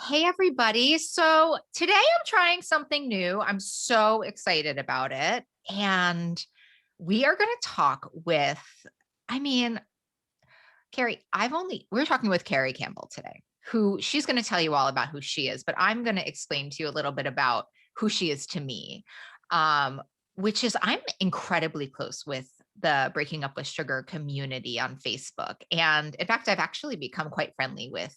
Hey, everybody. So today I'm trying something new. I'm so excited about it. And we are going to talk with, I mean, we're talking with Carrie Campbell today, who she's going to tell you all about who she is, but I'm going to explain to you a little bit about who she is to me, um, which is I'm incredibly close with the Breaking Up with Sugar community on Facebook. And in fact, I've actually become quite friendly with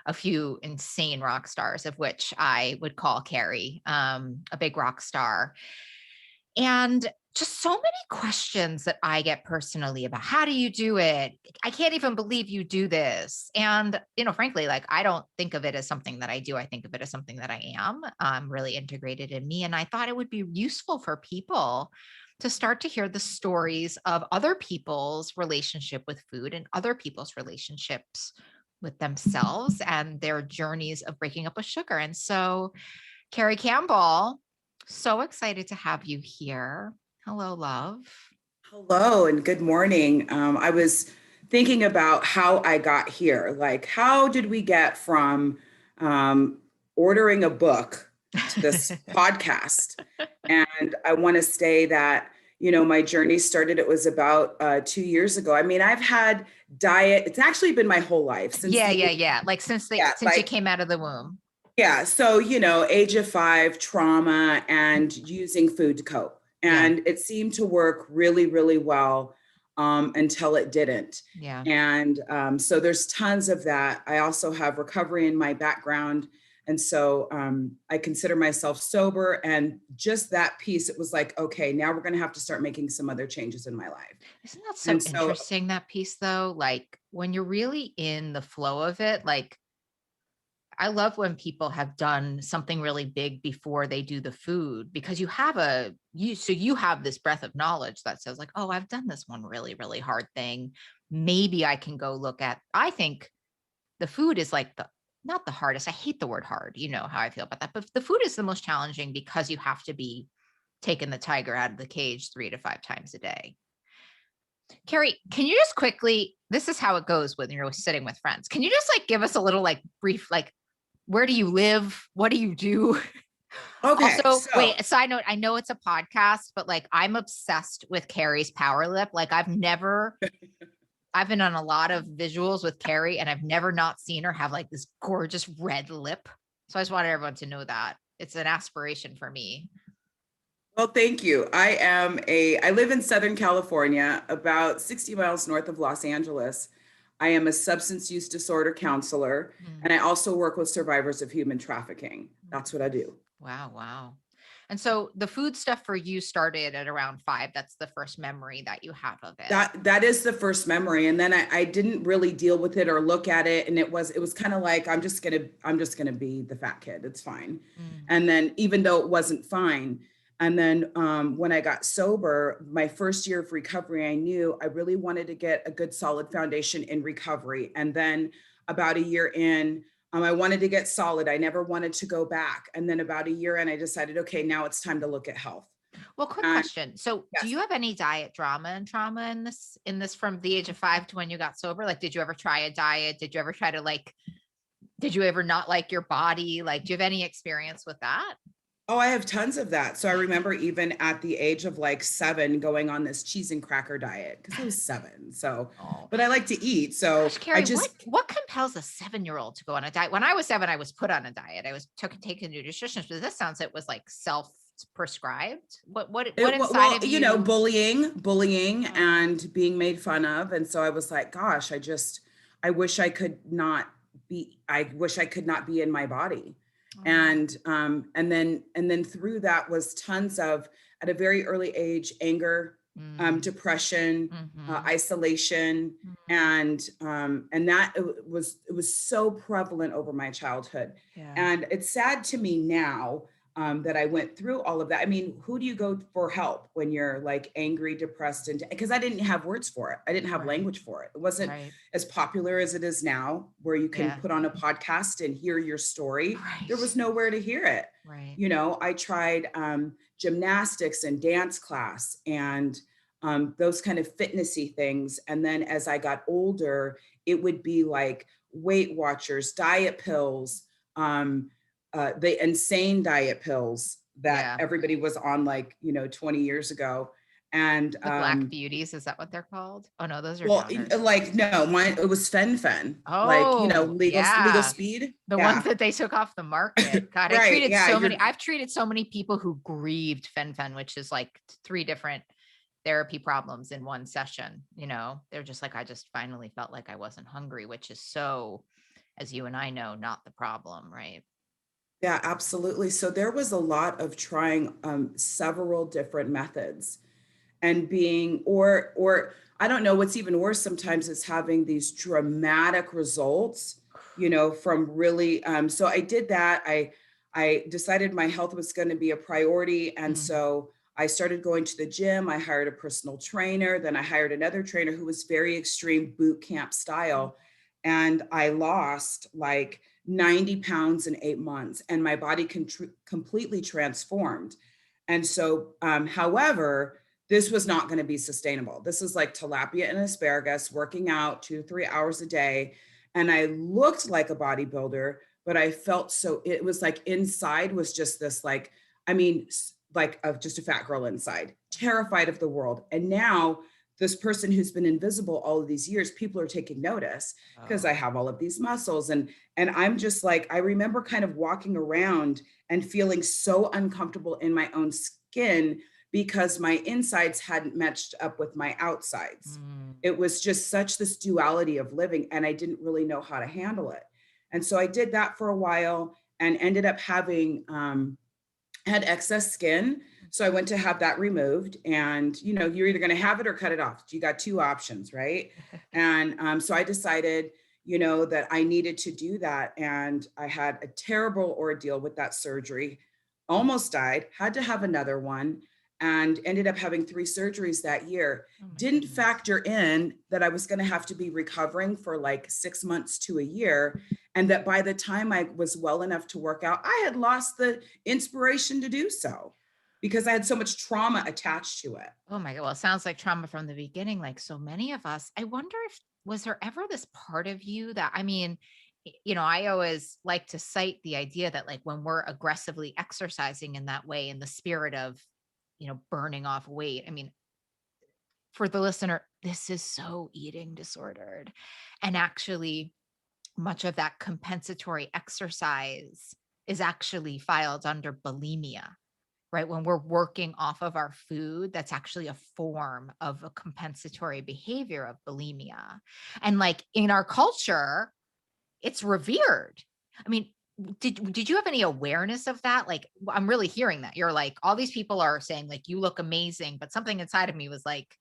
a few insane rock stars, of which I would call Carrie a big rock star. And just so many questions that I get personally about how do you do it? I can't even believe you do this. And, frankly, like I don't think of it as something that I do. I think of it as something that I am really integrated in me. And I thought it would be useful for people to start to hear the stories of other people's relationship with food and other people's relationships with themselves and their journeys of breaking up with sugar. And so, Carrie Campbell, so excited to have you here. Hello, love. Hello and good morning. I was thinking about how I got here. Like, how did we get from um, ordering a book to this podcast? And I want to say that, my journey started, it was about 2 years ago. I mean, I've had diet, it's actually been my whole life since Yeah, the, yeah, yeah. Like yeah, since you came out of the womb. yeah. So, age of 5, trauma and using food to cope. Yeah, And it seemed to work really, really well until it didn't. yeah. And so there's tons of that. I also have recovery in my background. And so I consider myself sober. And just that piece, it was like, okay, now we're going to have to start making some other changes in my life. Isn't that so And so interesting, that piece though? Like when you're really in the flow of it, like I love when people have done something really big before they do the food because you have this breadth of knowledge that says like, oh, I've done this one really, really hard thing. Maybe I can go look at, I think the food is like not the hardest. I hate the word hard. You know how I feel about that, but the food is the most challenging because you have to be taking the tiger out of the cage 3 to 5 times a day. Carrie, can you just quickly, this is how it goes when you're sitting with friends. Can you just like give us a little like brief, like, where do you live? What do you do? okay, Also, so wait, a side note, I know it's a podcast, but like I'm obsessed with Carrie's power lip. Like I've been on a lot of visuals with Carrie and I've never not seen her have like this gorgeous red lip. So I just wanted everyone to know that. It's an aspiration for me. well, thank you. I live in Southern California, about 60 miles north of Los Angeles. I am a substance use disorder counselor, Mm, and I also work with survivors of human trafficking. mm. That's what I do. Wow, wow. And so the food stuff for you started at around 5. That's the first memory that you have of it. That is the first memory. And then I didn't really deal with it or look at it. And it was kind of like, I'm just gonna be the fat kid. It's fine. Mm, And then even though it wasn't fine, and then when I got sober, my first year of recovery, I knew I really wanted to get a good solid foundation in recovery. And then about a year in, I wanted to get solid. I never wanted to go back. And then about a year in, I decided, okay, now it's time to look at health. well, quick And question. So, do yes. you have any diet drama and trauma in this from the age of 5 to when you got sober? Like, did you ever try a diet? Did you ever try to like did you ever not like your body? Like, do you have any experience with that? Oh, I have tons of that. So I remember even at the age of like 7 going on this cheese and cracker diet because I was 7. So, Oh, but I like to eat. So gosh, I Carrie, what just, what compels a 7-year-old to go on a diet? When I was 7, I was put on a diet. I was taking nutritionist, but this sounds it was like self prescribed. What inside well, of you? bullying Oh, and being made fun of. And so I was like, gosh, I wish I could not I wish I could not be in my body. oh, And then through that was tons of, at a very early age, anger, mm, depression, mm-hmm, isolation, mm, and that it was so prevalent over my childhood. yeah, And it's sad to me now that I went through all of that. I mean, who do you go for help when you're like angry, depressed, and because I didn't have words for it, I didn't have right, language for it. It wasn't right, as popular as it is now, where you can yeah, put on a podcast and hear your story. There right, was nowhere to hear it. right. I tried gymnastics and dance class and those kind of fitnessy things. And then as I got older, it would be like Weight Watchers, diet pills, the insane diet pills that Yeah. everybody was on, like, 20 years ago. And The Black Beauties, is that what they're called? Oh no, those are well, downers. like, no, mine, it was fen, like, Oh, legal yeah. speed. The ones Yeah. that they took off the market. God, Right. Yeah. I've treated so many people who grieved fen, which is like 3 different therapy problems in one session, They're just like, I just finally felt like I wasn't hungry, which is so, as you and I know, not the problem, right? Yeah, absolutely. So there was a lot of trying several different methods and being, or I don't know, what's even worse sometimes is having these dramatic results, from really, so I did that. I decided my health was going to be a priority. And Mhm. so I started going to the gym. I hired a personal trainer. Then I hired another trainer who was very extreme boot camp style. And I lost like 90 pounds in 8 months, and my body completely transformed. And so, however, this was not going to be sustainable. This is like tilapia and asparagus, working out 2 to 3 hours a day. And I looked like a bodybuilder, but I felt so, it was like inside was just this, like, I mean, like of just a fat girl inside, terrified of the world. And now this person who's been invisible all of these years, people are taking notice because I Oh. have all of these muscles. And I'm just like, I remember kind of walking around and feeling so uncomfortable in my own skin because my insides hadn't matched up with my outsides. Mm. It was just such this duality of living, and I didn't really know how to handle it. And so I did that for a while and ended up having had excess skin. So I went to have that removed. And, you're either going to have it or cut it off. You got two options, right? And so I decided, that I needed to do that. And I had a terrible ordeal with that surgery, almost died, had to have another one, and ended up having 3 surgeries that year. Oh my Didn't goodness. factor in that I was going to have to be recovering for like 6 months to a year. And that by the time I was well enough to work out, I had lost the inspiration to do so because I had so much trauma attached to it. Oh my god. Well, it sounds like trauma from the beginning, like so many of us. I wonder if was there ever this part of you that I mean, I always like to cite the idea that like when we're aggressively exercising in that way in the spirit of, burning off weight. I mean, for the listener, this is so eating disordered. And actually, much of that compensatory exercise is actually filed under bulimia, right? When we're working off of our food, that's actually a form of a compensatory behavior of bulimia. And like in our culture, it's revered. I mean, did you have any awareness of that? Like I'm really hearing that. You're like all these people are saying like you look amazing, but something inside of me was like,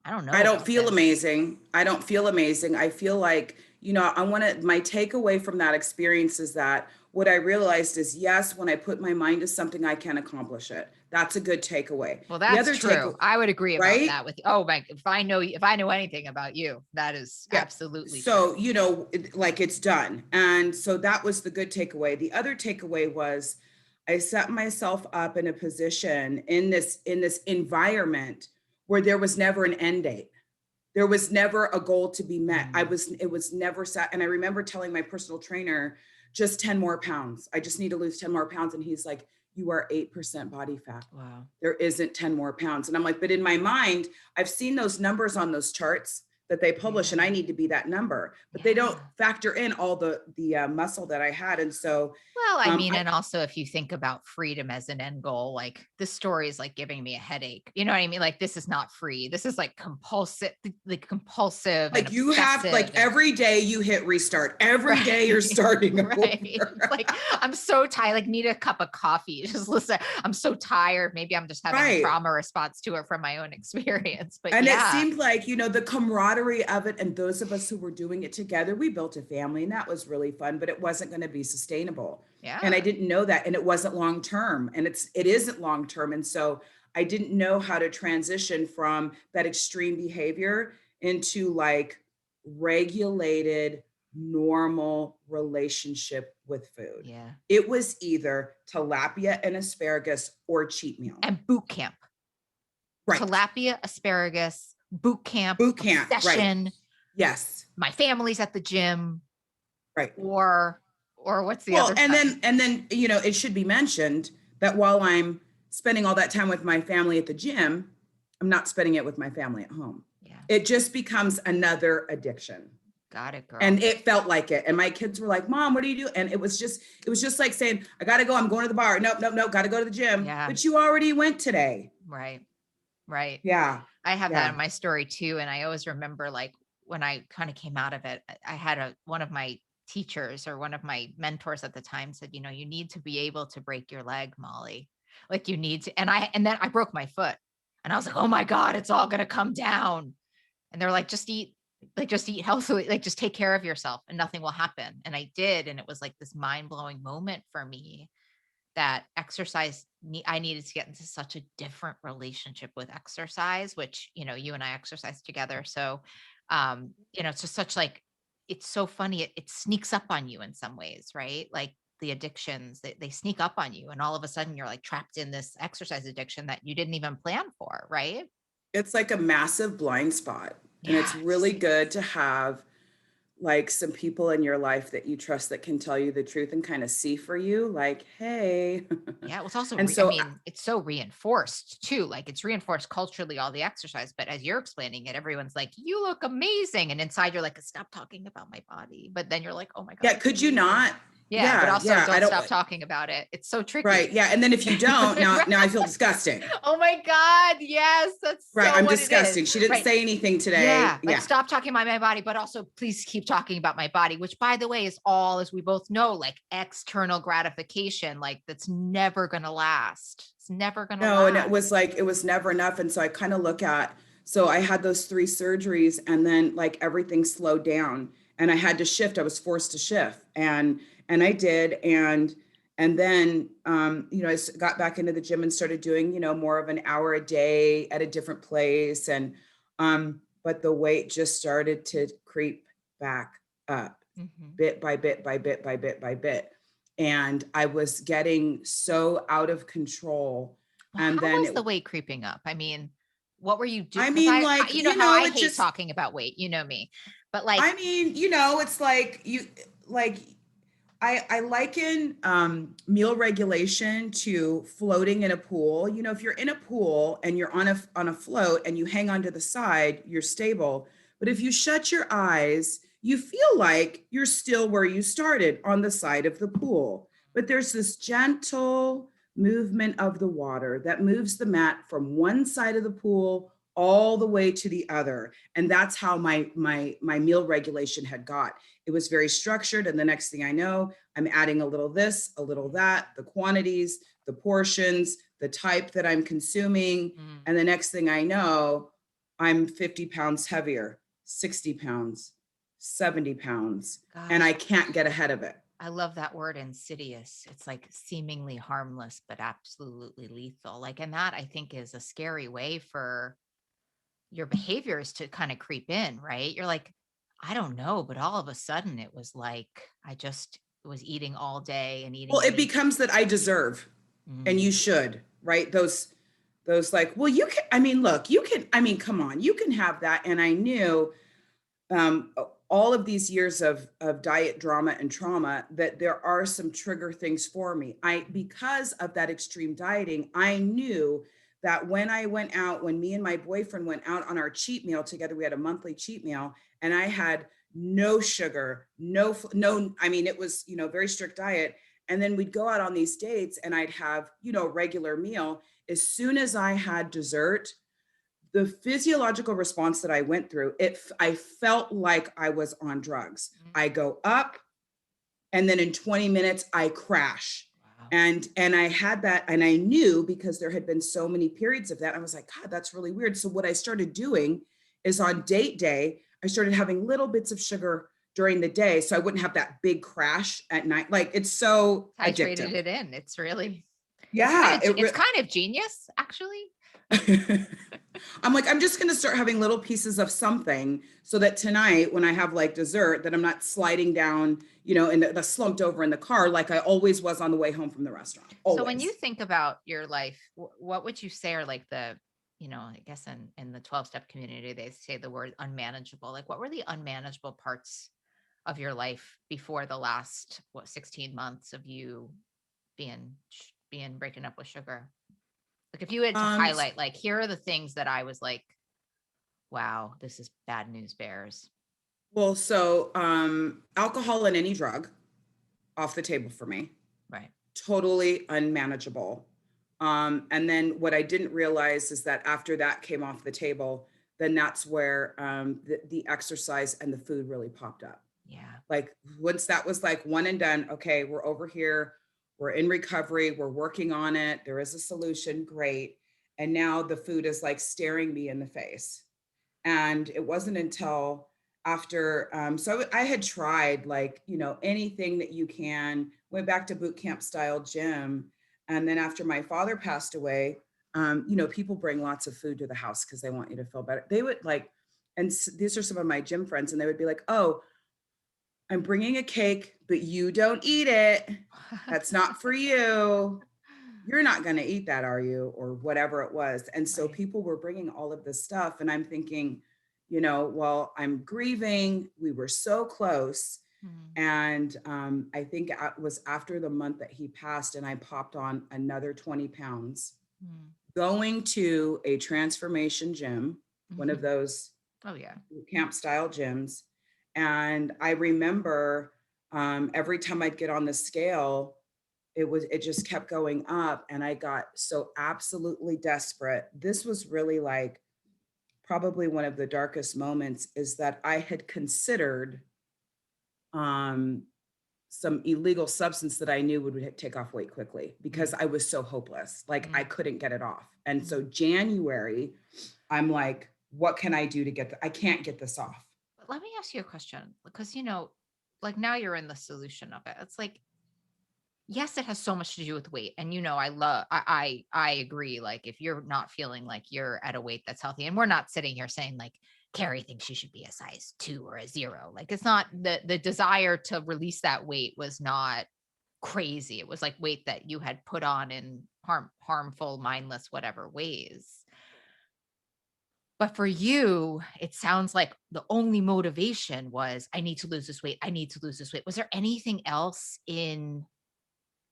I don't know I don't about feel this. amazing. I don't feel amazing. I feel like, I want to, my takeaway from that experience is that what I realized is yes, when I put my mind to something, I can accomplish it. That's a good takeaway. Well, The that's other true. takeaway, I would agree about right? that with you. Oh my, if I know anything about you, that is Yeah. absolutely true. So, like it's done. And so that was the good takeaway. The other takeaway was I set myself up in a position in this environment where there was never an end date. There was never a goal to be met. Mm, It was never set. And I remember telling my personal trainer, just 10 more pounds. I just need to lose 10 more pounds. And he's like, you are 8% body fat. wow. There isn't 10 more pounds. And I'm like, but in my mind, I've seen those numbers on those charts that they publish, and I Yeah. need to be that number, but they don't Yeah. factor in all the muscle that I had. And so, Well, I mean, I, and also if you think about freedom as an end goal, like this story is like giving me a headache. You know what I mean? Like this is not free. This is like compulsive and like you have, obsessive like and every day you hit restart, every day you're right. starting Right. over. Like I'm so tired, like need a cup of coffee. Just listen. I'm so tired. Maybe I'm just having a Right. trauma response to it from my own experience. But And it yeah. seemed like, the camaraderie of it, and those of us who were doing it together, we built a family, and that was really fun, but it wasn't going to be sustainable. And I Yeah. didn't know that. And it wasn't long term. And it isn't long term. And so I didn't know how to transition from that extreme behavior into like regulated, normal relationship with food. Yeah. It was either tilapia and asparagus or cheat meal. And boot camp. Right. Tilapia, asparagus, boot camp, Boot camp. Right. obsession. Yes. My family's at the gym, Right. or Or what's the Well, other side? and then, it should be mentioned that while I'm spending all that time with my family at the gym, I'm not spending it with my family at home. Yeah. It just becomes another addiction. Got it, girl. And it felt like it. And my kids were like, Mom, what do you do? And it was just like saying, I gotta go, I'm going to the bar. Nope, nope, nope, gotta go to the gym. Yeah. But you already went today. Right. Right. Yeah. I have that Yeah. in my story too. And I always remember like when I kind of came out of it, I had one of my teachers or one of my mentors at the time said, you need to be able to break your leg, Molly. Like you need to, and then I broke my foot and I was like, oh my God, it's all gonna come down. And they're like just eat healthily, like just take care of yourself and nothing will happen. And I did. And it was like this mind-blowing moment for me that I needed to get into such a different relationship with exercise, which, you and I exercise together. So, it's just such like, it's so funny. It sneaks up on you in some ways, right? Like the addictions, they sneak up on you and all of a sudden you're like trapped in this exercise addiction that you didn't even plan for, right? It's like a massive blind spot. And it's really Yes. good to have like some people in your life that you trust that can tell you the truth and kind of see for you, like, hey. Yeah, well, it's also, And I so mean, it's so reinforced too. Like it's reinforced culturally, all the exercise. But as you're explaining it, everyone's like, "You look amazing," and inside you're like, "Stop talking about my body." But then you're like, "Oh my God, yeah, it's could you amazing." not? Yeah, but Yeah, also yeah. I don't don't stop talking about it. It's so right. tricky. Yeah. And then if you don't, now Right. now I feel disgusting. Oh my God, yes, that's Right. so I'm what it is. disgusting. She didn't Right. say anything Yeah, today. like Yeah. stop talking about my body, but also please keep talking about my body, which by the way is all, as we both know, like external gratification, like that's never going to last. It's never going to No, and it last. was like it was never enough. And so I kind of look at, so I had those three surgeries and then like everything slowed down and I had to shift. I was forced to shift. And I did. And then got back into the gym and started doing, more of an hour a day at a different place. And but the weight just started to creep back up Mhm. bit by bit by bit by bit by bit. And I was getting so out of control. Well, And how then was the weight creeping up? I mean, what were you doing? I Because mean, like, you know how I it hate just, talking about weight, you know me, but like, I mean, it's like like, I liken meal regulation to floating in a pool. If you're in a pool and you're on a float and you hang onto the side, you're stable. But if you shut your eyes, you feel like you're still where you started on the side of the pool. But there's this gentle movement of the water that moves the mat from one side of the pool all the way to the other. And that's how my meal regulation had got. It was very structured. And the next thing I know, I'm adding a little this, a little that, the quantities, the portions, the type that I'm consuming. mm, And the next thing I know, I'm 50 pounds heavier, 60 pounds, 70 pounds, and gosh, I can't get ahead of it. I love that word insidious. It's like seemingly harmless, but absolutely lethal. Like, and that I think is a scary way for your behaviors to kind of creep in, right? You're like, I don't know, but all of a sudden it was like I just was eating all day and Well, eating and it eating. becomes that I deserve, and you Mm, should, right? Those like, well, you can, I mean, look, you can, I mean, come on, you can have that. And I knew um, all of these years of diet drama and trauma that there are some trigger things for me. Because of that extreme dieting, I knew that when me and my boyfriend went out on our cheat meal together, we had a monthly cheat meal, and I had no sugar, no, I mean, it was, very strict diet. And then we'd go out on these dates and I'd have, a regular meal. As soon as I had dessert, the physiological response that I went through, I felt like I was on drugs. mm, I go up and then in 20 minutes I crash. wow. And I had that, and I knew because there had been so many periods of that. I was like, God, that's really weird. So what I started doing is on date day, I started having little bits of sugar during the day so I wouldn't have that big crash at night. Like it's so Titrated addictive. it in. It's really, Yeah, it's kind of genius, actually. I'm like, I'm just going to start having little pieces of something so that tonight, when I have like dessert, that I'm not sliding down, in the slumped over in the car like I always was on the way home from the restaurant. So when you Always. think about your life, what would you say are like I guess in the 12-step community, they say the word unmanageable. Like what were the unmanageable parts of your life before the last, what, 16 months of you being breaking up with sugar? Like if you had to Um, highlight, like, here are the things that I was like, wow, this is bad news bears. well, so alcohol and any drug off the table for me. Right. Totally unmanageable. And then what I didn't realize is that after that came off the table, then that's where the exercise and the food really popped up. Yeah. Like once that was like one and done, okay, we're over here, we're in recovery, we're working on it, there is a solution, great. And now the food is like staring me in the face. And it wasn't until after, so I had tried like, anything that you can, went back to boot camp style gym. And then after my father passed away, people bring lots of food to the house because they want you to feel better. They would like, and these are some of my gym friends, and they would be like, oh, I'm bringing a cake, but you don't eat it. That's not for you. You're not going to eat that, are you? Or whatever it was. And so Right. people were bringing all of this stuff. And I'm thinking, well, I'm grieving. We were so close. Mm, And I think it was after the month that he passed, and I popped on another 20 pounds mm, going to a transformation gym, one of mhm. those Oh yeah. camp style gyms. And I remember every time I'd get on the scale, it just kept going up. And I got so absolutely desperate. This was really like probably one of the darkest moments, is that I had considered um, some illegal substance that I knew would take off weight quickly, because Mm, I was so hopeless. Like I mm, couldn't get it off. And mm. so January, I'm like, what can I do to I can't get this off. But let me ask you a question, because like now you're in the solution of it. It's like, yes, it has so much to do with weight. And I agree. Like if you're not feeling like you're at a weight that's healthy, and we're not sitting here saying like Carrie thinks she should be a size 2 or a 0. Like it's not the desire to release that weight was not crazy. It was like weight that you had put on in harmful, mindless, whatever ways. But for you, it sounds like the only motivation was, I need to lose this weight. I need to lose this weight. Was there anything else in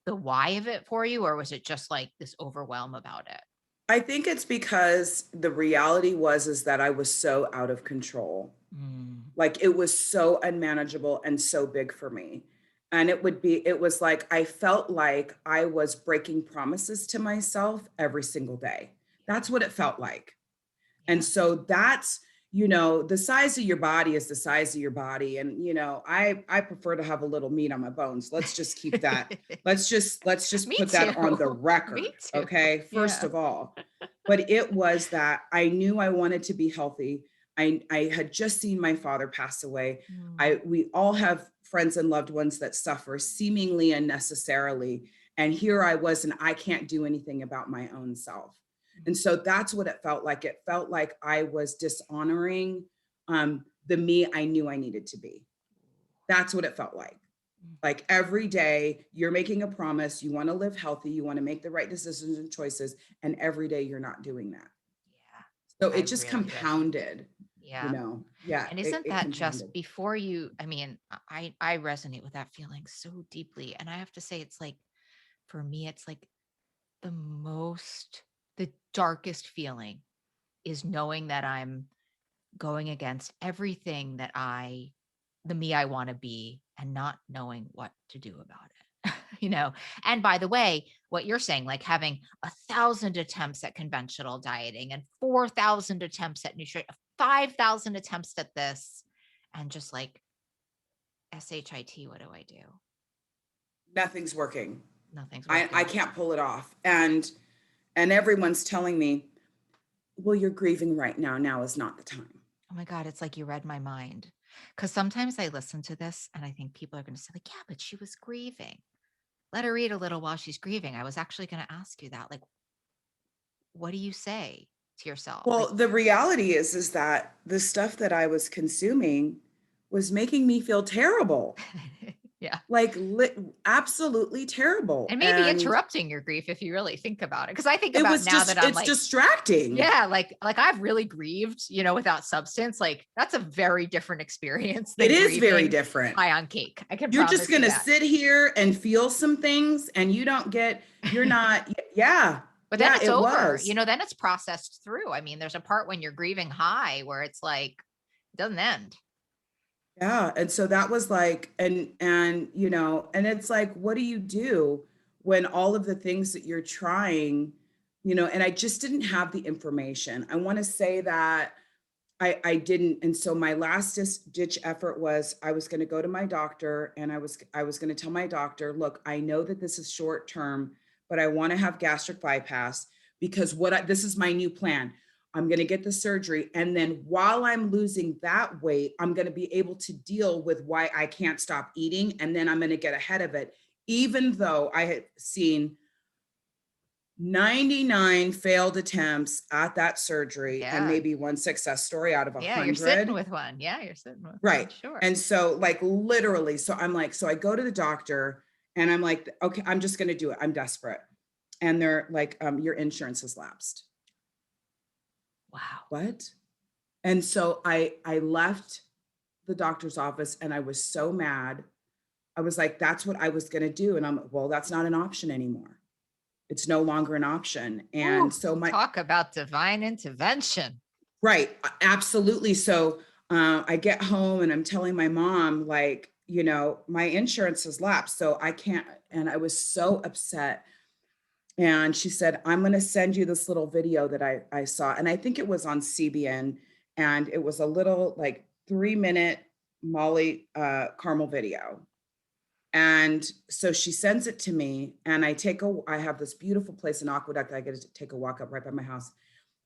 the why of it for you, or was it just like this overwhelm about it? I think it's because the reality is that I was so out of control. Mm, Like it was so unmanageable and so big for me. And it was like I felt like I was breaking promises to myself every single day. That's what it felt like. And yeah. so that's, the size of your body is the size of your body. And, I prefer to have a little meat on my bones. Let's just keep that. Let's just Me put too. that on the Me record. too. Okay. First Yeah. of all, but it was that I knew I wanted to be healthy. I had just seen my father pass away. Mm, We all have friends and loved ones that suffer seemingly unnecessarily. And here I was, and I can't do anything about my own self. And mm, so that's what it felt like. It felt like I was dishonoring the me I knew I needed to be. That's what it felt like. mm. Like every day you're making a promise, you want to live healthy, you want to make the right decisions and choices, and every day you're not doing that. Yeah. So I it just really resonate. compounded, Yeah. Yeah, And it, isn't it that just compounded. before you? I mean, I resonate with that feeling so deeply. And I have to say, it's like, for me, it's like the most, the darkest feeling is knowing that I'm going against everything that the me I want to be, and not knowing what to do about it. And by the way, what you're saying, like having 1,000 attempts at conventional dieting and 4,000 attempts at nutrition, 5,000 attempts at this, and just like, SHIT, what do I do? Nothing's working. Nothing's I working. can't pull it off. And everyone's telling me, well, you're grieving right now. Now is not the time. Oh my God, it's like you read my mind. Because sometimes I listen to this and I think people are going to say, like, yeah, but she was grieving. Let her eat a little while she's grieving. I was actually going to ask you that. Like, what do you say to yourself? Like, Well, the reality is that the stuff that I was consuming was making me feel terrible. Yeah. like absolutely terrible. And maybe And interrupting your grief if you really think about it. Cause I think it about was now just, that I'm it's like, distracting. yeah, like I've really grieved, without substance. Like that's a very different experience It than is very grieving different. high on cake. I can You're just promise going you to that. sit here and feel some things and you don't get, you're not, yeah, But then yeah, it's it over, was. then it's processed through. I mean, there's a part when you're grieving high where it's like, it doesn't end. Yeah. And so that was like, and it's like, what do you do when all of the things that you're trying, and I just didn't have the information. I want to say that I didn't. And so my last ditch effort was I was going to go to my doctor and I was going to tell my doctor, look, I know that this is short term, but I want to have gastric bypass because this is my new plan. I'm going to get the surgery. And then while I'm losing that weight, I'm going to be able to deal with why I can't stop eating. And then I'm going to get ahead of it, even though I had seen 99 failed attempts at that surgery and Yeah. maybe one success story out of Yeah. You're sitting 100. with one. Yeah. You're sitting with one. Right. Sure. And so, like, literally, so I'm like, so I go to the doctor and I'm like, okay, I'm just going to do it. I'm desperate. And they're like, your insurance has lapsed. Wow. What? And so I left the doctor's office and I was so mad. I was like, that's what I was going to do. And well, that's not an option anymore. It's no longer an option. And Ooh, so talk about divine intervention. right, absolutely. So I get home and I'm telling my mom, like, my insurance has lapsed, so I can't. And I was so upset. And she said, I'm going to send you this little video that I saw. And I think it was on CBN. And it was a little like 3-minute Molly Carmel video. And so she sends it to me. And I have this beautiful place in Aqueduct. I get to take a walk up right by my house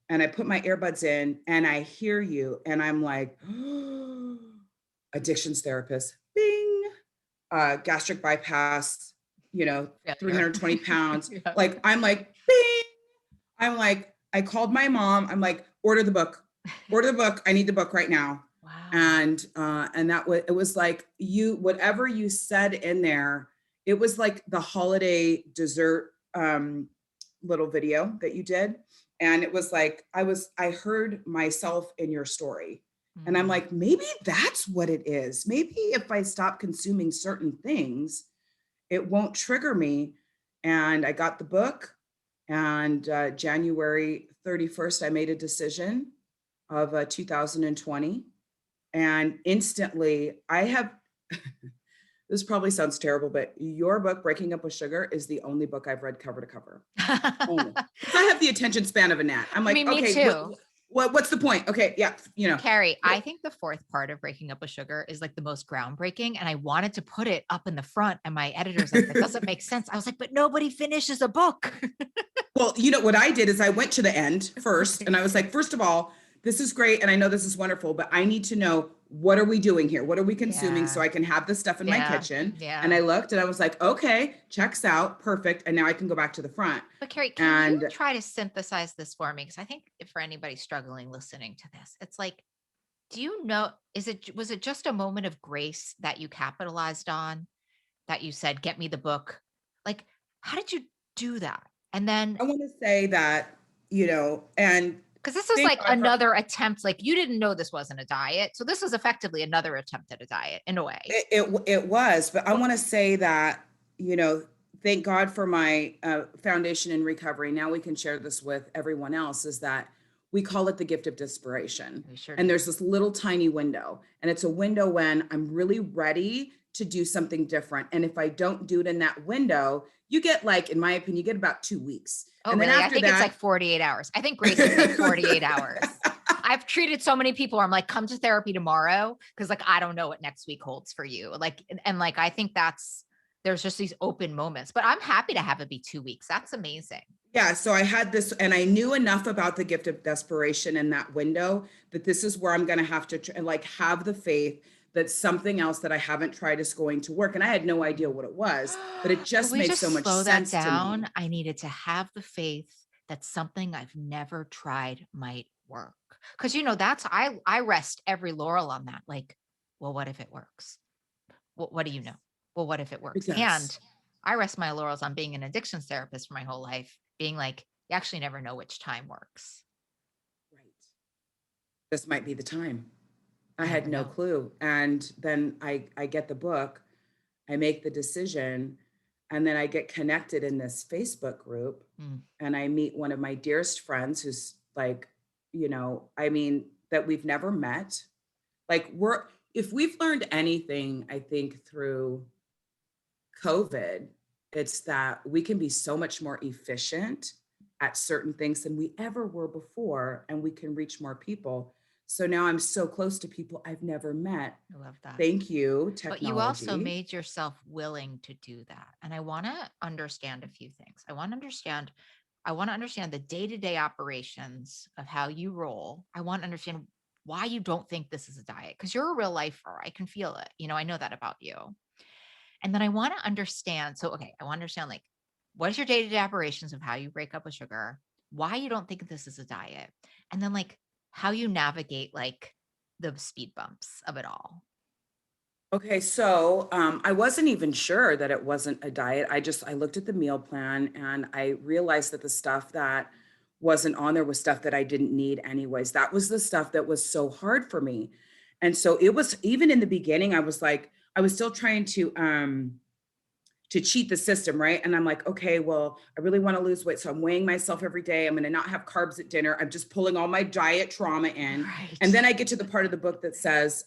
and I put my earbuds in and I hear you and I'm like, addictions therapist, bing, gastric bypass, Failure. 320 pounds. Yeah. Like, I'm like, bing. I'm like, I called my mom. I'm like, order the book, order the book. I need the book right now. Wow. And it was like whatever you said in there, it was like the holiday dessert little video that you did. And it was like, I heard myself in your story. And I'm Mm. like, maybe that's what it is. Maybe if I stop consuming certain things, it won't trigger me. And I got the book. And January 31st, I made a decision of 2020. And instantly, I have, this probably sounds terrible, but your book, Breaking Up with Sugar, is the only book I've read cover to cover. Only. Because I have the attention span of a gnat. I'm I like, mean, me okay, too. what's the point? Okay, yeah, Carrie, I think the fourth part of Breaking Up with Sugar is like the most groundbreaking. And I wanted to put it up in the front. And my editor's like, that doesn't make sense. I was like, but nobody finishes a book. Well, what I did is I went to the end first and I was like, first of all, this is great. And I know this is wonderful, but I need to know, what are we doing here? What are we consuming so Yeah. I can have this stuff in my Yeah. kitchen? And Yeah. I looked and I was like, okay, checks out. Perfect. And now I can go back to the front. But Carrie, can you And try to synthesize this for me? Because I think if for anybody struggling listening to this, it's like, do you know, was it just a moment of grace that you capitalized on, that you said, get me the book? Like, how did you do that? And then, I want to say that, and because this was thank like God for another attempt, like you didn't know this wasn't a diet. So this was effectively another attempt at a diet in a way. it was, but I want to say that, thank God for my foundation in recovery. Now we can share this with everyone else, is that we call it the gift of desperation. We sure And do. there's this little tiny window, and it's a window when I'm really ready to do something different. And if I don't do it in that window, you get, like, in my opinion, you get about 2 weeks. Oh, And then really? I after think it's that, like 48 hours. I think grace is like 48 hours. I've treated so many people where I'm like, come to therapy tomorrow. Cause like, I don't know what next week holds for you. Like, and like, I think there's just these open moments, but I'm happy to have it be 2 weeks. That's amazing. yeah, so I had this, and I knew enough about the gift of desperation in that window that this is where I'm going to have to like have the faith that something else that I haven't tried is going to work. And I had no idea what it was, but it Can just we made so just much slow that sense to down? me. I needed to have the faith that something I've never tried might work. Cause that's, I rest every laurel on that. Like, well, what if it works? What do you know? Well, what if it It works? does. And I rest my laurels on being an addictions therapist for my whole life, being like, you actually never know which time works. Right. This might be the time. I You had never no know. clue. And then I get the book, I make the decision, and then I get connected in this Facebook group, Mm. and I meet one of my dearest friends who's like, I mean, that we've never met. Like if we've learned anything, I think through COVID, it's that we can be so much more efficient at certain things than we ever were before, and we can reach more people. So now I'm so close to people I've never met. I love that. Thank you, But you also technology. made yourself willing to do that. And I want to understand a few things. I want to understand the day-to-day operations of how you roll. I want to understand why you don't think this is a diet, because you're a real lifer. I can feel it. I know that about you. And then I want to understand. So, okay, I want to understand, like, what is your day-to-day operations of how you break up with sugar, why you don't think this is a diet, and then like how you navigate like the speed bumps of it all. Okay, so I wasn't even sure that it wasn't a diet. I looked at the meal plan and I realized that the stuff that wasn't on there was stuff that I didn't need anyways. That was the stuff that was so hard for me. And so it was, even in the beginning, I was like, I was still trying to cheat the system, right? And I'm like, okay, well, I really want to lose weight. So I'm weighing myself every day. I'm going to not have carbs at dinner. I'm just pulling all my diet trauma in. And Right. then I get to the part of the book that says,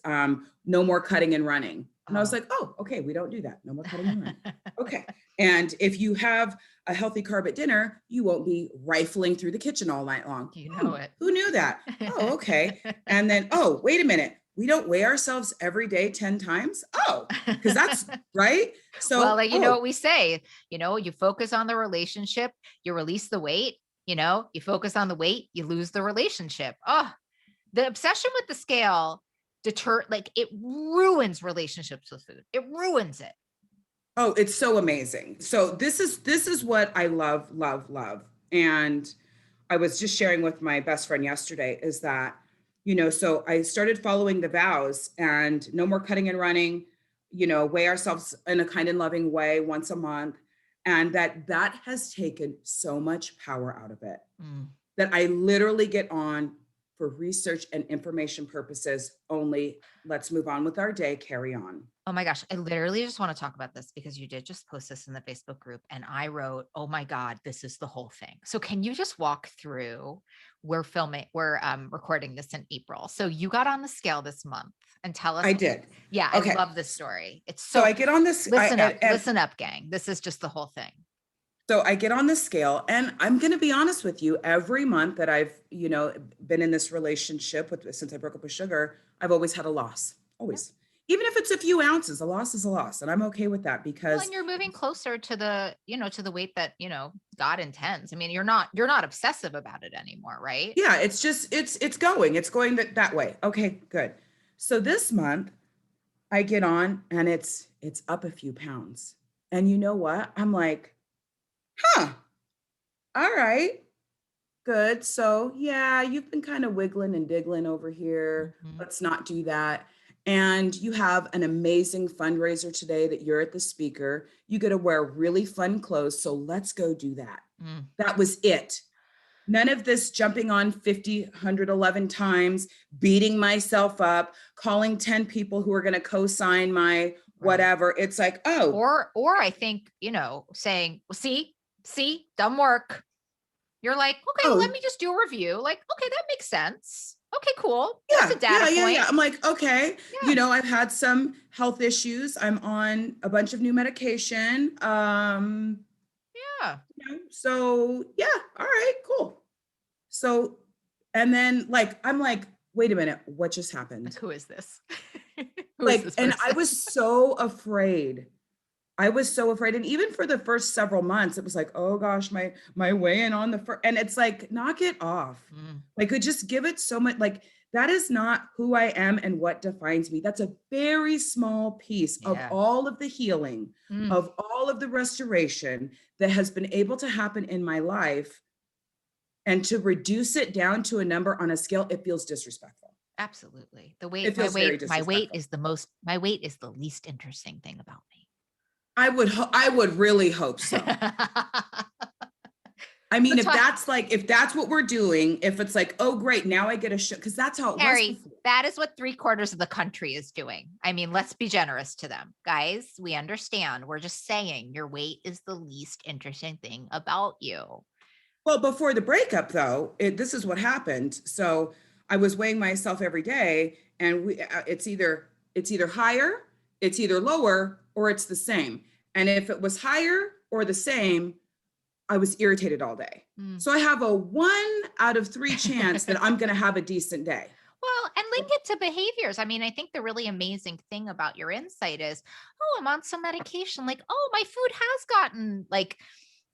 no more cutting and running. And I was Oh. like, oh, okay, we don't do that. No more cutting and running. Okay. And if you have a healthy carb at dinner, you won't be rifling through the kitchen all night long. You know Who knew that? Oh, okay. And then, it. oh, wait a minute. We don't weigh ourselves every day 10 times. Oh, because that's right. Well, So, like, what we say, you focus on the relationship, you release the weight, you focus on the weight, you lose the relationship. Oh, the obsession with the scale like it ruins relationships with food. It ruins it. oh, it's so amazing. So this is what I love, love, love. And I was just sharing with my best friend yesterday is that, so I started following the vows and no more cutting and running, weigh ourselves in a kind and loving way once a month. And that has taken so much power out of it Mm. that I literally get on for research and information purposes only. Let's move on with our day, carry on. Oh my gosh, I literally just want to talk about this because you did just post this in the Facebook group and I wrote, "Oh my God, this is the whole thing." So can you just walk through, we're recording this in April. So you got on the scale this month and tell us. I did. Yeah, I Okay. love this story. It's So so I get on this, listen up, gang. This is just the whole thing. so I get on the scale, and I'm going to be honest with you. Every month that I've, been in this relationship since I broke up with sugar, I've always had a loss. Yeah. Always. Even if it's a few ounces, a loss is a loss. And I'm okay with that Well, because and you're moving closer to the weight that, God intends. I mean, you're not obsessive about it anymore, right? yeah, it's just it's going that way. Okay, good. So this month I get on and it's up a few pounds. And you know what? I'm like, huh, all right. Good. So, yeah, you've been kind of wiggling and diggling over here. Mhm. Let's not do that. And you have an amazing fundraiser today that you're at the speaker. You get to wear really fun clothes. So let's go do that. Mm. That was it. None of this jumping on 50, 111 times, beating myself up, calling 10 people who are going to co-sign my Right. whatever. It's like, oh, Or I think, saying, well, see, dumb work. You're like, okay, well, let oh, me just do a review. Like, okay, that makes sense. Okay, cool. That's yeah, a data yeah, yeah, point. yeah. I'm like, okay, Yeah. I've had some health issues. I'm on a bunch of new medication. Yeah. So yeah, all right, cool. So, and then I'm like, wait a minute, what just Like, happened? who is this? Who is this And I person? was so afraid. I was so afraid. And even for the first several months, it was like, oh gosh, my weighing on the first, and it's like, knock it off. Mm. Like, could just give it so much, like, that is not who I am and what defines me. That's a very small piece of Yeah. all of the healing, Mm. of all of the restoration that has been able to happen in my life. And to reduce it down to a number on a scale, it feels disrespectful. Absolutely. It feels very disrespectful. My weight is the least interesting thing about me. I would really hope so. I So mean, talk, if that's what we're doing, if it's like, oh, great, now I get a show, because that's how it was Carrie, before. that is what 3/4 of the country is doing. I mean, let's be generous to them. Guys, we understand. We're just saying your weight is the least interesting thing about you. Well, before the breakup, though, this is what happened. So I was weighing myself every day, and it's either higher, it's either lower, or it's the same. And if it was higher or the same, I was irritated all day. Mm. So I have a 1 out of 3 chance that I'm going to have a decent day. Well, and link it to behaviors. I mean, I think the really amazing thing about your insight is, oh, I'm on some medication. Like, oh, my food has gotten like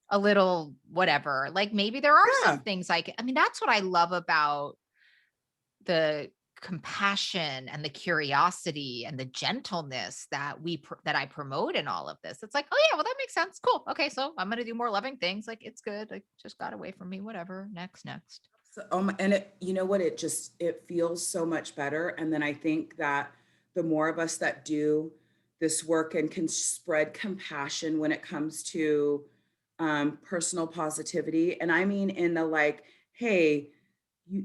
a little whatever. Like maybe there are some Yeah. things I mean, that's what I love about the compassion and the curiosity and the gentleness that that I promote in all of this. It's like, oh yeah, well that makes sense. Cool. Okay, so I'm gonna do more loving things. Like it's good. Like just got away from me. Whatever. Next. So, and you know what? It feels so much better. And then I think that the more of us that do this work and can spread compassion when it comes to personal positivity, and I mean in the like, hey,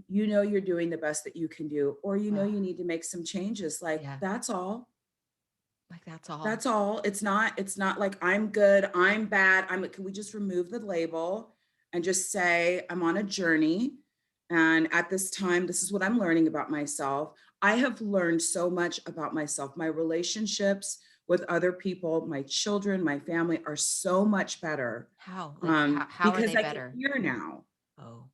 you know you're doing the best that you can do, or you know Ugh, you need to make some changes. Like yeah, that's all. like that's all. That's all. It's not like I'm good, I'm bad. Can we just remove the label and just say I'm on a journey, and at this time this is what I'm learning about myself. I have learned so much about myself. My relationships with other people, my children, my family are so much better How? Like how are because they I can better? hear now, Oh.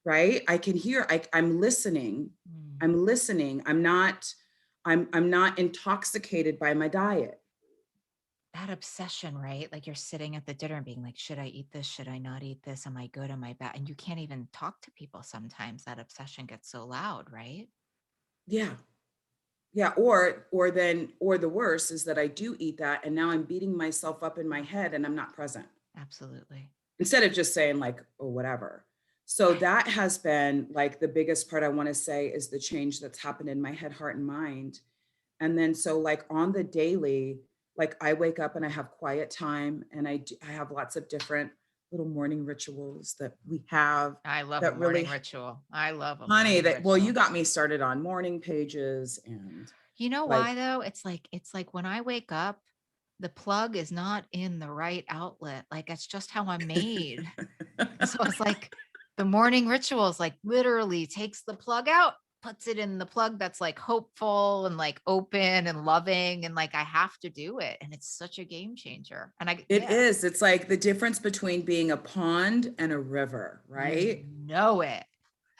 right? I can hear. I'm listening. Mm. I'm listening. I'm not intoxicated by my diet. That obsession, right? Like you're sitting at the dinner and being like, should I eat this? Should I not eat this? Am I good? Am I bad? And you can't even talk to people sometimes. That obsession gets so loud, right? Yeah. Yeah, or the worst is that I do eat that and now I'm beating myself up in my head and I'm not present. Absolutely. Instead of just saying like, oh, whatever. So that has been like the biggest part I want to say is the change that's happened in my head, heart, and mind. And then so like on the daily, like I wake up and I have quiet time and I have lots of different little morning rituals that we have I love a that morning really, ritual. I love a honey, morning that well, you ritual. got me started on morning pages and You know like why though? It's like when I wake up, the plug is not in the right outlet. Like it's just how I'm made. So it's like the morning rituals like literally takes the plug out, puts it in the plug that's like hopeful and like open and loving. And like I have to do it. And it's such a game changer. And It yeah, is. It's like the difference between being a pond and a river, you right? know it.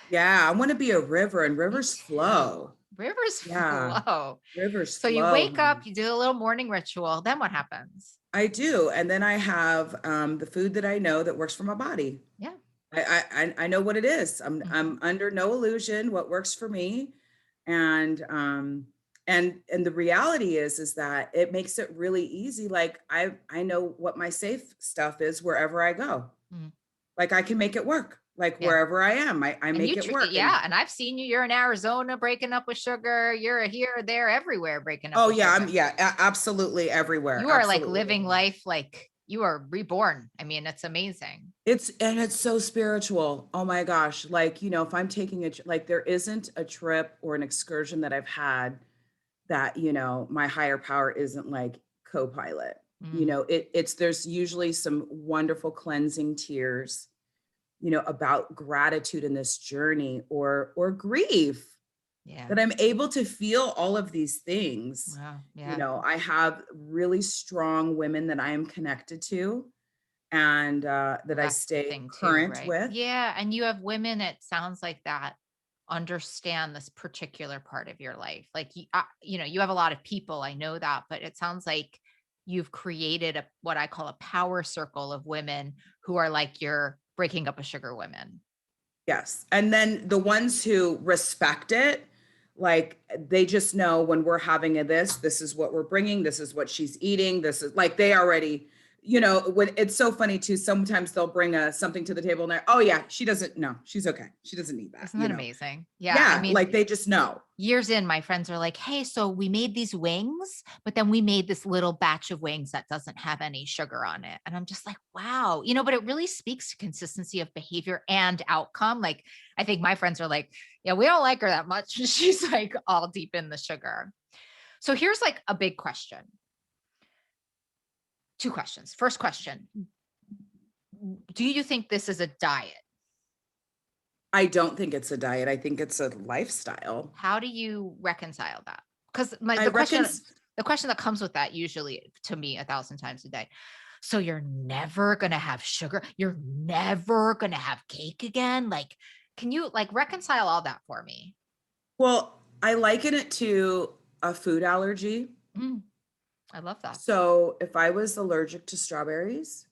Yeah, I want to be a river and Me rivers too. flow. Rivers Yeah, flow. rivers So you flow, wake honey. up, you do a little morning ritual. Then what happens? I do. And then I have the food that I know that works for my body. Yeah. I know what it is. Mhm. I'm under no illusion what works for me. And and the reality is that it makes it really easy. Like I know what my safe stuff is wherever I go. Mhm. Like I can make it work. Like Yeah. wherever I am, I And make you it treat, work. And yeah. And I've seen you. You're in Arizona breaking up with sugar. You're here, there, everywhere breaking up oh with yeah, sugar. absolutely everywhere. You are like Absolutely living everywhere. life like you are reborn. I mean, it's amazing. It's so spiritual. Oh my gosh. Like, if I'm taking like there isn't a trip or an excursion that I've had that, my higher power isn't like co-pilot. Mm, It's there's usually some wonderful cleansing tears, about gratitude in this journey or grief yeah. that I'm able to feel all of these things. Wow. Yeah. I have really strong women that I am connected to and that Well, I that's the stay thing too, current right? with. Yeah. And you have women, it sounds like that understand this particular part of your life. Like, you have a lot of people, I know that, but it sounds like you've created what I call a power circle of women who are like your breaking up a sugar women. Yes. And then the ones who respect it, like they just know when we're having this is what we're bringing. This is what she's eating. This is like they already, when it's so funny too, sometimes they'll bring something to the table and they're, oh yeah, she doesn't, no, she's okay. She doesn't need that, Isn't that amazing? Yeah. I Yeah, mean, like they just know. years in, my friends are like, hey, so we made these wings, but then we made this little batch of wings that doesn't have any sugar on it. And I'm just like, wow, but it really speaks to consistency of behavior and outcome. Like, I think my friends are like, yeah, we don't like her that much. She's like all deep in the sugar. So here's like a big question. Two questions. First question, do you think this is a diet? I don't think it's a diet. I think it's a lifestyle. How do you reconcile that? Because I the reckon, question that comes with that usually to me 1,000 times a day. So you're never gonna have sugar. You're never gonna have cake again. Like, can you like reconcile all that for me? well, I liken it to a food allergy. Mm, I love that. So if I was allergic to strawberries,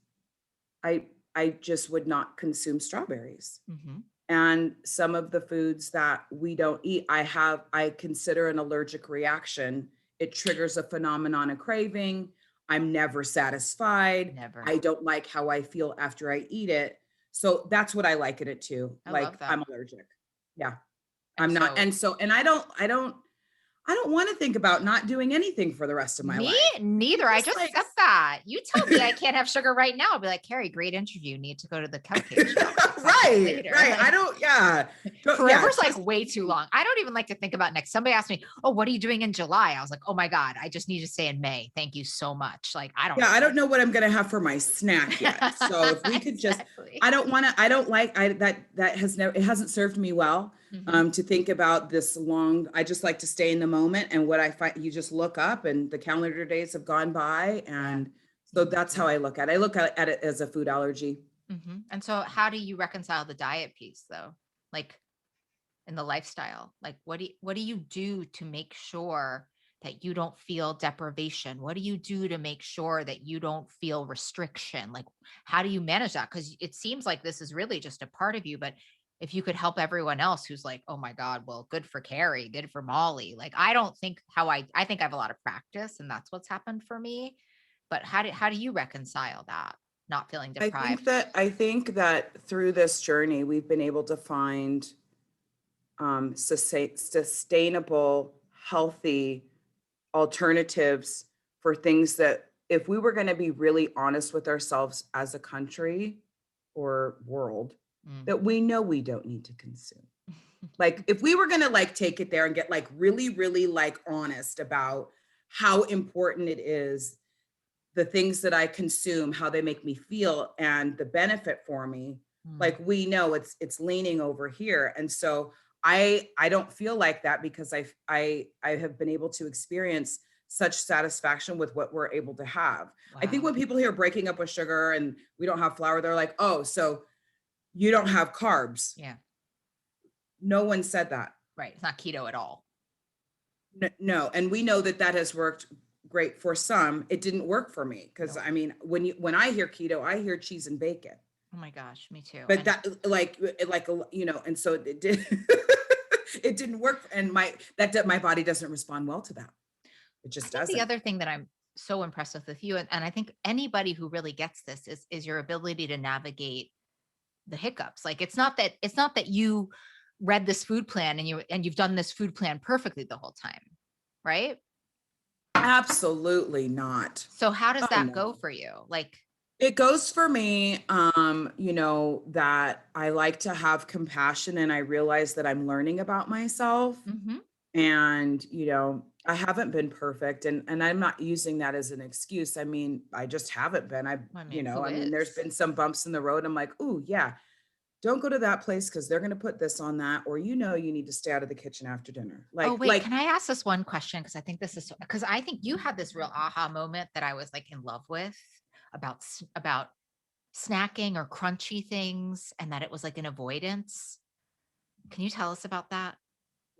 I I just would not consume strawberries. Hmm. And some of the foods that we don't eat, I consider an allergic reaction. It triggers a phenomenon of craving. I'm never satisfied. Never. I don't like how I feel after I eat it. So that's what I liken it to. I love Like that. I'm allergic. Yeah. And I'm not. so And I don't want to think about not doing anything for the rest of my me life. neither. It's I just just like said that. You tell me I can't have sugar right now. I'll be like, Carrie, great interview. Need to go to the cupcake shop. right, Later. right. I Like, don't, yeah. Yeah, forever's like trust way too me. long. I don't even like to think about next. Somebody asked me, "Oh, what are you doing in July?" I was like, "Oh my God, I just need to say in May. Thank you so much." Like, I don't Yeah, I know. don't know what I'm gonna have for my snack yet. So if we could just, Exactly. I don't want to, I don't like, that has never, it hasn't served me well. Hmm. To think about this long, I just like to stay in the moment, and what I find, you just look up and the calendar days have gone by. Yeah. And so that's how I look at it. I look at it as a food allergy. And so, how do you reconcile the diet piece, though? Like in the lifestyle, like what do you do to make sure that you don't feel deprivation? What do you do to make sure that you don't feel restriction? Like, how do you manage that? Because it seems like this is really just a part of you, but if you could help everyone else who's like, oh my God, well, good for Carrie, good for Molly. Like, I don't think how I think I have a lot of practice and that's what's happened for me. But how do you reconcile that? Not feeling deprived. I think that through this journey, we've been able to find sustainable, healthy alternatives for things that, if we were going to be really honest with ourselves as a country or world, Mm. that we know we don't need to consume. Like if we were going to like take it there and get like really, really like honest about how important it is, the things that I consume, how they make me feel and the benefit for me, Mm. like we know it's leaning over here. And so I don't feel like that, because I have been able to experience such satisfaction with what we're able to have. I think Wow. when people hear breaking up with sugar and we don't have flour, they're like, oh, so you don't have carbs. Yeah. No one said that. Right. It's not keto at all. No, and we know that that has worked great for some. It didn't work for me, because No. I mean, when I hear keto, I hear cheese and bacon. Oh my gosh, me too. But And that like and so it did it didn't work, and my body doesn't respond well to that. It I just think the doesn't. other thing that I'm so impressed with you, and I think anybody who really gets this is your ability to navigate the hiccups. Like, it's not that you read this food plan and you've done this food plan perfectly the whole time, right? Absolutely not. So how does Oh that go no. for you? Like, It goes for me, that I like to have compassion, and I realize that I'm learning about myself. mhm, And I haven't been perfect, and I'm not using that as an excuse. I mean, I just haven't been. I mean, who I mean, there's is? been some bumps in the road. I'm like, oh yeah, don't go to that place because they're going to put this on that, or you need to stay out of the kitchen after dinner. Oh, like wait, like can I ask this one question? Because I think this is because I think you had this real aha moment that I was like in love with about snacking or crunchy things and that it was like an avoidance. Can you tell us about that?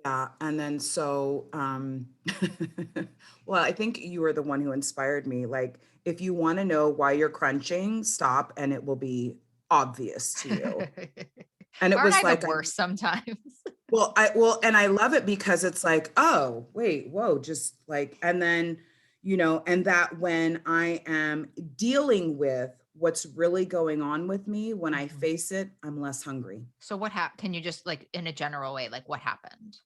Yeah, and then so well, I think you were the one who inspired me. Like, if you want to know why you're crunching, stop and it will be obvious to you. And it Aren't was I the like, worst sometimes? and I love it because it's like, oh, wait, whoa, just like, and then and that when I am dealing with what's really going on with me, when I Mhm. face it, I'm less hungry. So what happened? Can you just like in a general way, like what happened?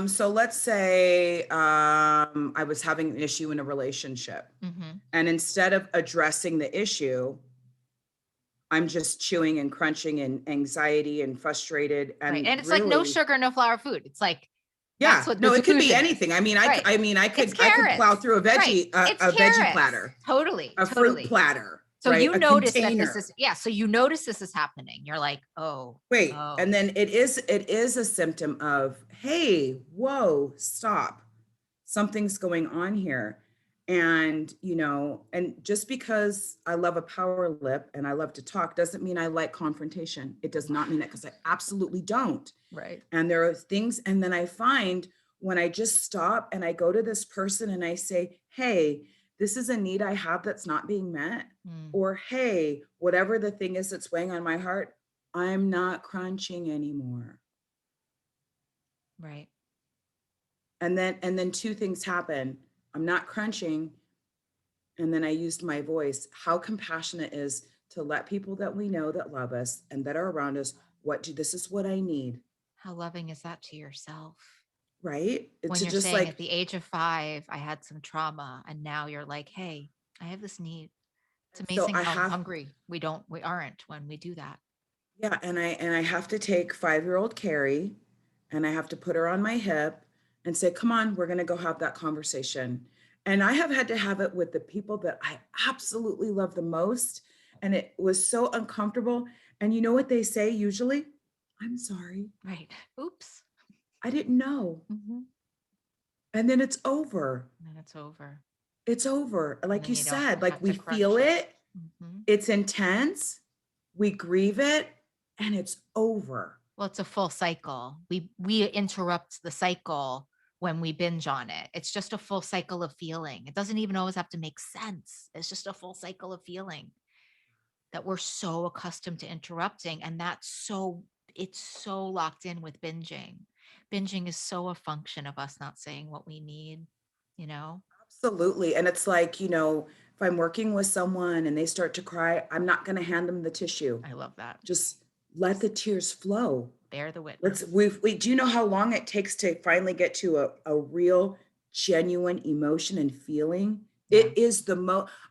So let's say I was having an issue in a relationship, Hmm. and instead of addressing the issue, I'm just chewing and crunching and anxiety and frustrated Right. and And it's like no really, sugar, no flour food. It's like that's yeah, what the no, it could be delusion is. anything. I mean, Right. It's I could plow carrots. through Right. It's a veggie carrots. platter, Totally. a fruit Totally. platter, So right? you A notice that this container. is, yeah. So you notice this is happening. You're like, oh, Wait, and oh, then it is a symptom of, hey, whoa, stop. Something's going on here. And, and just because I love a power lip and I love to talk doesn't mean I like confrontation. It does not mean that, because I absolutely don't. right. And there are things, and then I find when I just stop and I go to this person and I say, hey, this is a need I have that's not being met. Mm, Or, hey, whatever the thing is that's weighing on my heart, I'm not crunching anymore. right. And then two things happen. I'm not crunching. And then I used my voice. How compassionate is to let people that we know that love us and that are around us, this is what I need, How loving is that to yourself? right? When To you're just saying at like, the age of 5, I had some trauma, and now you're like, hey, I have this need. It's so amazing I how have, hungry we aren't when we do that. yeah, and I have to take 5-year-old Carrie and I have to put her on my hip and say, come on, we're gonna go have that conversation. And I have had to have it with the people that I absolutely love the most. And it was so uncomfortable. And you know what they say usually? I'm sorry. Right. Oops. I didn't know. Hmm. And then it's over. And then it's over. It's over. And Like then you you don't said, like have to we feel crunch it. it, Hmm. it's intense, we grieve it, and it's over. Well, it's a full cycle. We interrupt the cycle when we binge on it. It's just a full cycle of feeling. It doesn't even always have to make sense. It's just a full cycle of feeling that we're so accustomed to interrupting. And it's so locked in with binging. Binging is so a function of us not saying what we need, you know? Absolutely. And it's like, if I'm working with someone and they start to cry, I'm not going to hand them the tissue. I love that. Just let the Just tears flow. bear the witness. Do you know how long it takes to finally get to a real, genuine emotion and feeling? Yeah. It is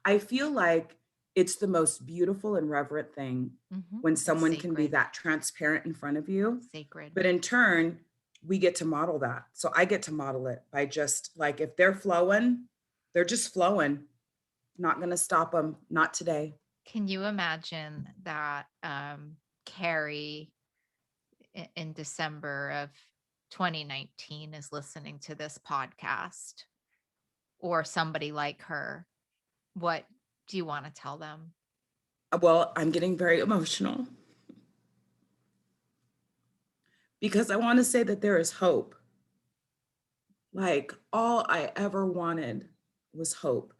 I feel like it's the most beautiful and reverent thing when It's someone can be sacred, that transparent in front of you. sacred. But in turn, we get to model that. So I get to model it by just like, if they're flowing, they're just flowing. Not going to stop them. Not today. Can you imagine that Carrie in December of 2019 is listening to this podcast, or somebody like her? What do you want to tell them? Well, I'm getting very emotional because I want to say that there is hope. Like, all I ever wanted was hope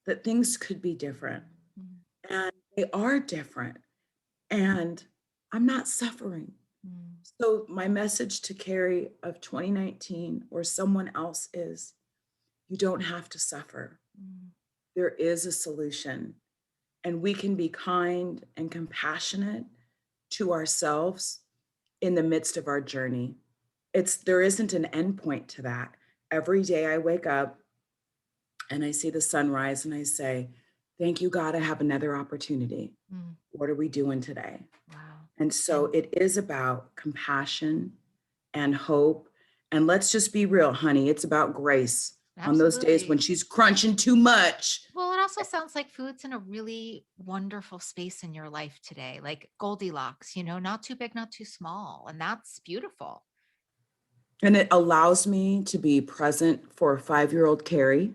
that things could be different. Mm, And they are different. And I'm not suffering. mm, So, my message to Carrie of 2019 or someone else is, you don't have to suffer. mm. There is a solution. And we can be kind and compassionate to ourselves in the midst of our journey. There isn't an end point to that. Every day I wake up and I see the sunrise and I say, thank you, God, I have another opportunity. Mm. What are we doing today? Wow. And so And it is about compassion and hope. And let's just be real, honey. It's about grace on those days when absolutely. she's crunching too much. Well, it also sounds like food's in a really wonderful space in your life today, like Goldilocks, not too big, not too small. And that's beautiful. And it allows me to be present for 5-year-old Carrie.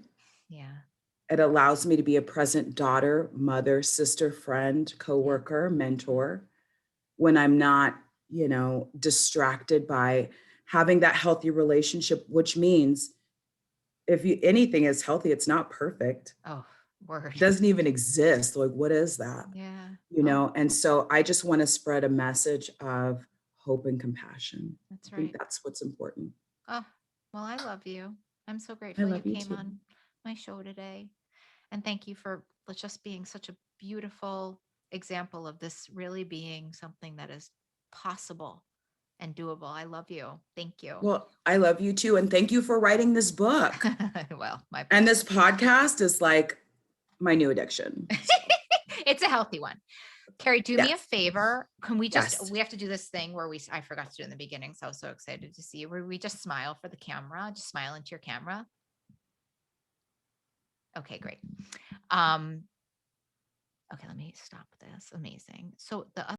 Yeah. It allows me to be a present daughter, mother, sister, friend, Yeah. coworker, mentor when I'm not, distracted by having that healthy relationship, which means if anything is healthy, it's not perfect. Oh, word. It doesn't even exist. Like, what is that? Yeah. Oh, And so I just want to spread a message of hope and compassion. that's I think right. that's what's important. Oh, well, I love you. I'm so I grateful you love you came too. on my show today. And thank you for just being such a beautiful example of this really being something that is possible and doable. I love you. Thank you. Well, I love you too. And thank you for writing this book. Well, my And pleasure. this podcast is like my new addiction. So, It's a healthy one. Carrie, do me a yes. favor. Can we Yes. we have to do this thing where I forgot to do in the beginning. So I was so excited to see you, where we just smile for the camera, just smile into your camera. Okay, great. Okay, let me stop this. Amazing. So the